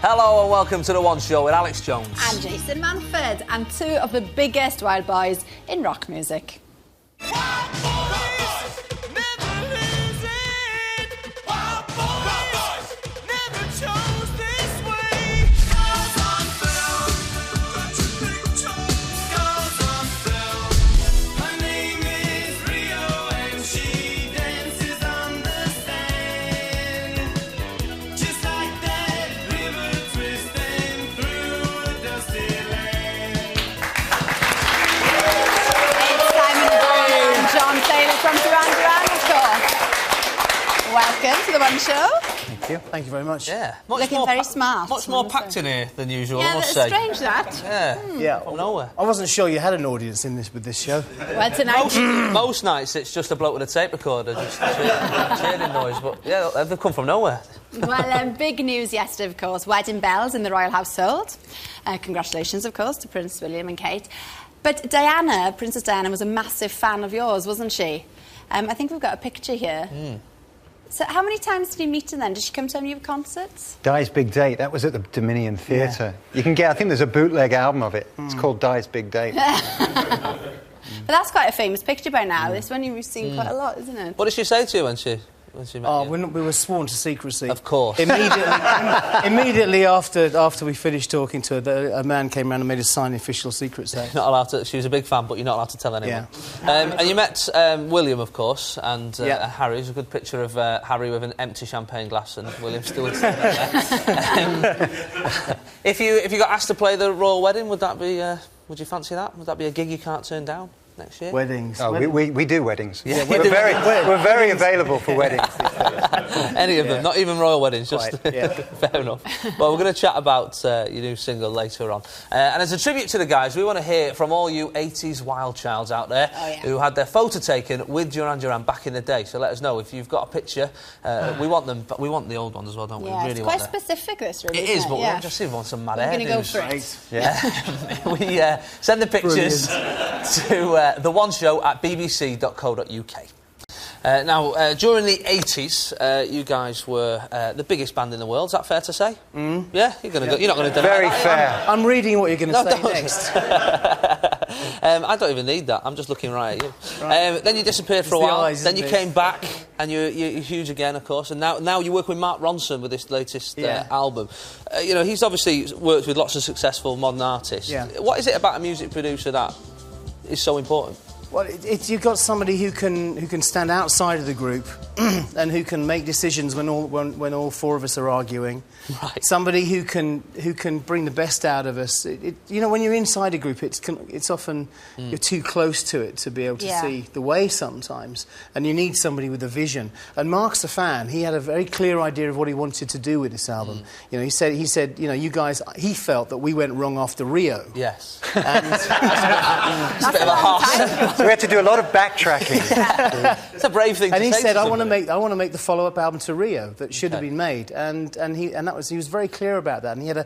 Hello and welcome to The One Show with Alex Jones. And Jason Manford, and two of the biggest wild boys in rock music. From Duran Duran, of course. Welcome to The One Show. Thank you. Thank you very much. Yeah. Looking very smart. Much more packed in here than usual, yeah, I must that's say. strange, that. Yeah. From nowhere. I wasn't sure you had an audience with this show. Well, tonight... Most nights it's just a bloke with a tape recorder, just cheering noise, but yeah, they've come from nowhere. Well, big news yesterday, of course. Wedding bells in the royal household. Congratulations, of course, to Prince William and Kate. But Diana, Princess Diana, was a massive fan of yours, wasn't she? I think we've got a picture here. So how many times did you meet her then? Did she come to any of your concerts? Di's Big Date, that was at the Dominion Theatre. Yeah. You can get, I think there's a bootleg album of it. It's called Di's Big Date. But that's quite a famous picture by now. This one you've seen quite a lot, isn't it? What did she say to you when she met you? We were sworn to secrecy. Of course. Immediately after we finished talking to her, a man came round and made us sign the official secrets act. Not allowed to. She was a big fan, but you're not allowed to tell anyone. Yeah. And you met William, of course, and Harry. There's a good picture of Harry with an empty champagne glass and William still there. If you got asked to play the royal wedding, would you fancy that? Would that be a gig you can't turn down next year? Weddings. Oh, we do weddings. Yeah, we're very available for weddings. Any of them, not even royal weddings, just fair enough. Well, we're going to chat about your new single later on. And as a tribute to the guys, we want to hear from all you 80s wild childs out there who had their photo taken with Duran Duran back in the day. So let us know if you've got a picture. We want them, but we want the old ones as well, don't we? Yeah, really it's quite specific, this, really. It is, but we just see want some mad hairdos. We're going to go for it. Yeah. We send the pictures to The One Show at bbc.co.uk. Now, during the 80s, you guys were the biggest band in the world. Is that fair to say? Yeah? You're not going to deny Very that, fair. I'm reading what you're going to say next. I don't even need that. I'm just looking right at you. Right. Then you disappeared for a while. Then you came back, and you're huge again, of course. And now you work with Mark Ronson with this latest album. He's obviously worked with lots of successful modern artists. Yeah. What is it about a music producer that is so important? Well, you've got somebody who can stand outside of the group and who can make decisions when all four of us are arguing. Right. Somebody who can bring the best out of us. When you're inside a group, it's often you're too close to it to be able to see the way sometimes, and you need somebody with a vision. And Mark's a fan. He had a very clear idea of what he wanted to do with this album. He said, you guys. He felt that we went wrong after Rio. Yes. And it's a bit of a harsh. So we had to do a lot of backtracking. It's a brave thing to say. And he said, I want to make the follow-up album to Rio that should have been made, and he was very clear about that, and he had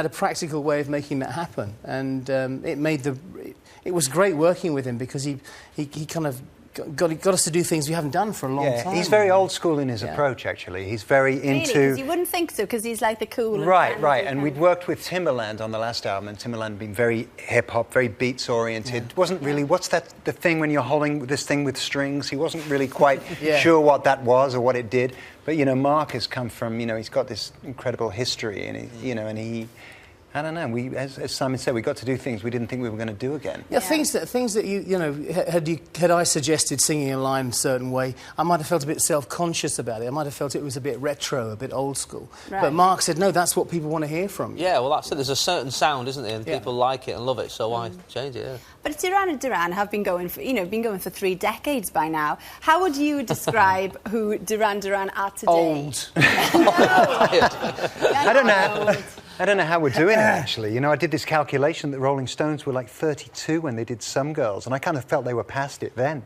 a practical way of making that happen, and it was great working with him because he kind of got us to do things we haven't done for a long time. He's very old school in his approach, actually. He's very into... Because you wouldn't think so, because he's like the cool... Right. And we'd worked with Timbaland on the last album, and Timbaland had been very hip-hop, very beats-oriented. Wasn't really... What's the thing when you're holding this thing with strings? He wasn't really quite sure what that was or what it did. But, Mark has come from, he's got this incredible history, and he I don't know. As Simon said, we got to do things we didn't think we were going to do again. Yeah, things that had I suggested singing a line a certain way, I might have felt a bit self-conscious about it. I might have felt it was a bit retro, a bit old school. Right. But Mark said, no, that's what people want to hear from you. Yeah, well, that's it. There's a certain sound, isn't there? And people like it and love it, so why change it? Yeah. But Duran and Duran have been going for 3 decades by now. How would you describe who Duran Duran are today? Old. I don't know how we're doing it, actually. I did this calculation that Rolling Stones were like 32 when they did Some Girls, and I kind of felt they were past it then,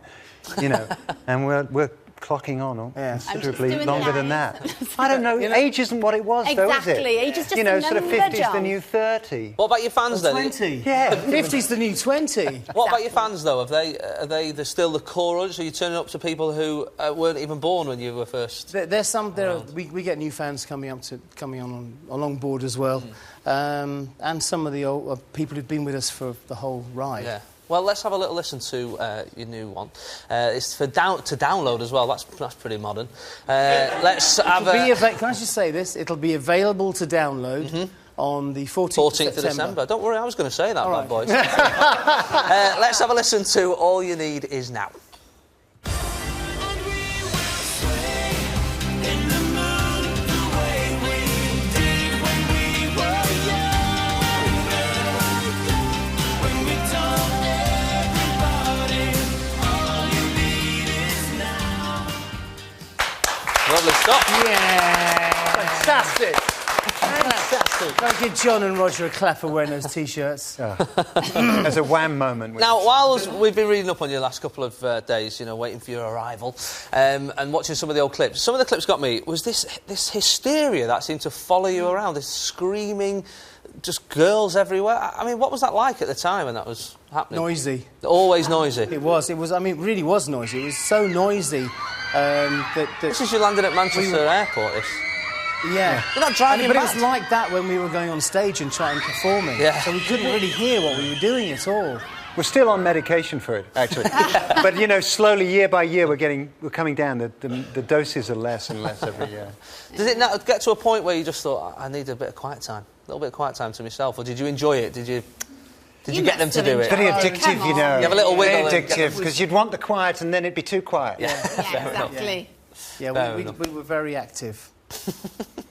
And we're clocking on considerably doing longer than that. I don't know. Age isn't what it was, though, is it? Exactly. Age is just you know, a sort of number, 50's John. the new 30. What about your fans, then? 20. Yeah. 50's the new 20. What about your fans, though? Are they still the core audience? Are you turning up to people who weren't even born when you were first? There's some. We get new fans coming on along board as well, and some of the old people who've been with us for the whole ride. Yeah. Well, let's have a little listen to your new one. It's to download as well. That's pretty modern. Let's have Can I just say this? It'll be available to download on the 14th of December. Don't worry, I was going to say that, right. bad boys. Let's have a listen to All You Need Is Now. Lovely stuff. Yeah. Fantastic. I'll give John and Roger a clap for wearing those T-shirts. There's a wham moment. Now, while we've been reading up on you the last couple of days, you know, waiting for your arrival, and watching some of the old clips, some of the clips got me was this hysteria that seemed to follow you around, this screaming, just girls everywhere. I mean, what was that like at the time when that was happening? Noisy. Always noisy. It was. I mean, it really was noisy. It was so noisy that This is you landed at Manchester Airport, this. Yeah. You're not driving But it back. was like that when we were going on stage and trying performing. Yeah. So we couldn't really hear what we were doing at all. We're still on medication for it, actually. But, you know, slowly, year by year, we're coming down. The doses are less and less every year. Did it not get to a point where you just thought, I need a bit of quiet time, a little bit of quiet time to myself, or did you enjoy it? Did you get them to do it? Very addictive, you know. You have a little wiggle. Very addictive, because you'd want the quiet and then it'd be too quiet. Yeah, exactly. Yeah, we were very active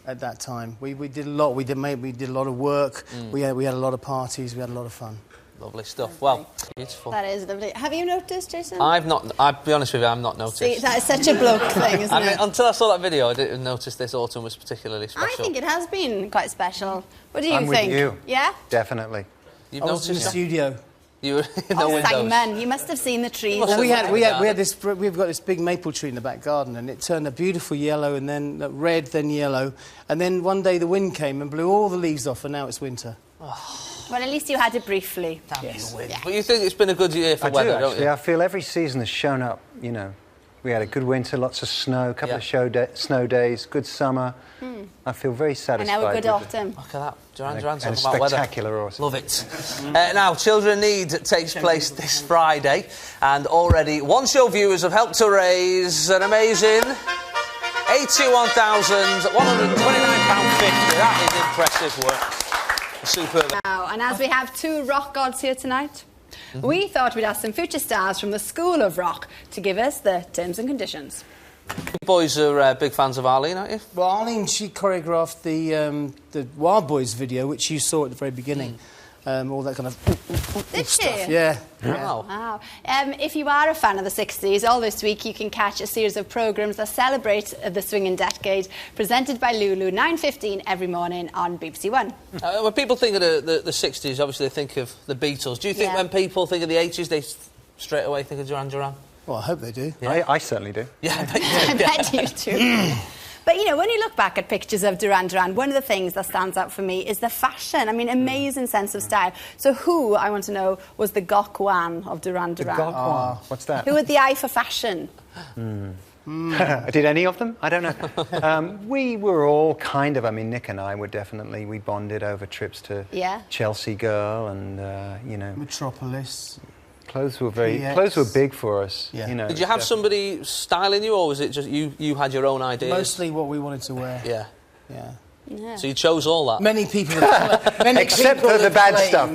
at that time. We did a lot. We did a lot of work. We had a lot of parties. We had a lot of fun. Lovely stuff. Well, beautiful. That is lovely. Have you noticed, Jason? I've not. I'll be honest with you, I've not noticed. See, that is such a bloke thing, isn't I mean, it? until I saw that video, I didn't notice this autumn was particularly special. I think it has been quite special. What do you I'm think? with you. Yeah? Definitely. You've I was in the noticed? studio. You were in the windows. Simon, you must have seen the trees. Well, We've got this big maple tree in the back garden, and it turned a beautiful yellow, and then red, then yellow, and then one day the wind came and blew all the leaves off, and now it's winter. Well, at least you had it briefly. Yes. Yeah. But you think it's been a good year for weather, don't actually. you? I feel every season has shown up, you know. We had a good winter, lots of snow, a couple of snow days, good summer. I feel very satisfied. And now a good with autumn. Look at that. Duran Duran and talking about weather. spectacular autumn. Love it. Now, Children in Need takes place this Friday, and already One Show viewers have helped to raise an amazing £81,129.50. That is impressive work. Superb. Now, and as we have two rock gods here tonight, we thought we'd ask some future stars from the School of Rock to give us the terms and conditions. You boys are big fans of Arlene, aren't you? Well, Arlene, she choreographed the Wild Boys video, which you saw at the very beginning. All that kind of Did stuff. she? Yeah. Wow. Wow. If you are a fan of the 60s, all this week you can catch a series of programmes that celebrate the swinging decade, presented by Lulu, 9:15 every morning on BBC1. When people think of the 60s, obviously they think of the Beatles. Do you think when people think of the 80s, they straight away think of Duran Duran? Well, I hope they do. Yeah. I certainly do. Yeah, I bet you do. I bet you do. But, you know, when you look back at pictures of Duran Duran, one of the things that stands out for me is the fashion. I mean, amazing sense of style. So who, I want to know, was the Gokwan of Duran Duran? The Gokwan. What's that? Who had the eye for fashion? Did any of them? I don't know. We were all kind of, I mean, Nick and I were definitely, we bonded over trips to Chelsea Girl and, you know. Metropolis. Clothes were big for us. Yeah. You know, Did you have somebody styling you, or was it just you had your own ideas? Mostly what we wanted to wear. Yeah. Yeah. Yeah. So you chose all that? Many people except for the bad stuff.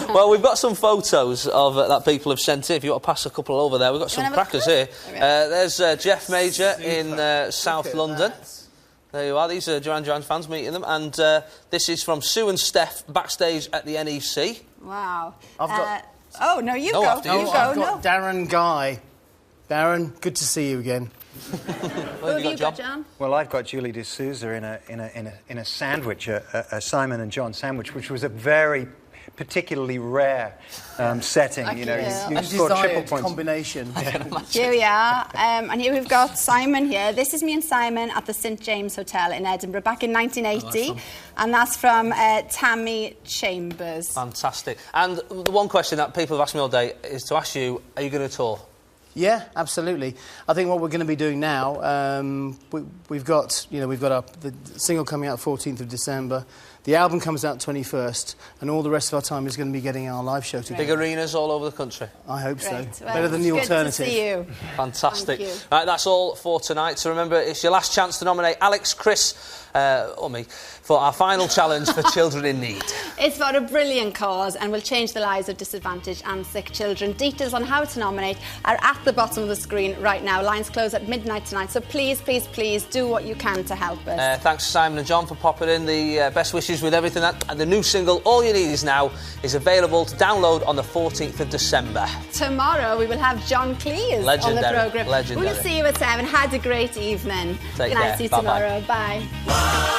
Well, we've got some photos of that people have sent in. If you want to pass a couple over there, we've got some crackers here. Okay. There's Jeff Major in South London. There you are. These are Duran Duran fans meeting them. And this is from Sue and Steph backstage at the NEC. Wow. I've got... oh, no, you No, go. after you. You go, I've no. got Darren Guy. Darren, good to see you again. Who have you got, John? Well, I've got Julie D'Souza in a sandwich, a Simon and John sandwich, which was a very particularly rare setting. You know, you scored triple points. Combination. Here we are, and here we've got Simon here. This is me and Simon at the St James Hotel in Edinburgh back in 1980, and that's from Tammy Chambers. Fantastic. And the one question that people have asked me all day is to ask you, are you going to tour? Yeah, absolutely. I think what we're going to be doing now, we've got the single coming out 14th of December. The album comes out 21st, and all the rest of our time is going to be getting our live show together. Big arenas all over the country. I hope so. Well, better than the alternative. Good to see you. Fantastic. Thank you. Right, that's all for tonight. So remember, it's your last chance to nominate Alex, Chris, or me, for our final challenge for Children in Need. It's for a brilliant cause and will change the lives of disadvantaged and sick children. Details on how to nominate are at the bottom of the screen right now. Lines close at midnight tonight, so please, please, please do what you can to help us. Thanks to Simon and John for popping in. The best wishes with everything. And the new single, All You Need Is Now, is available to download on the 14th of December. Tomorrow we will have John Cleese on the programme. Legendary. We'll see you at 7. Had a great evening. Take Good night, care. see you Bye-bye. tomorrow. Bye.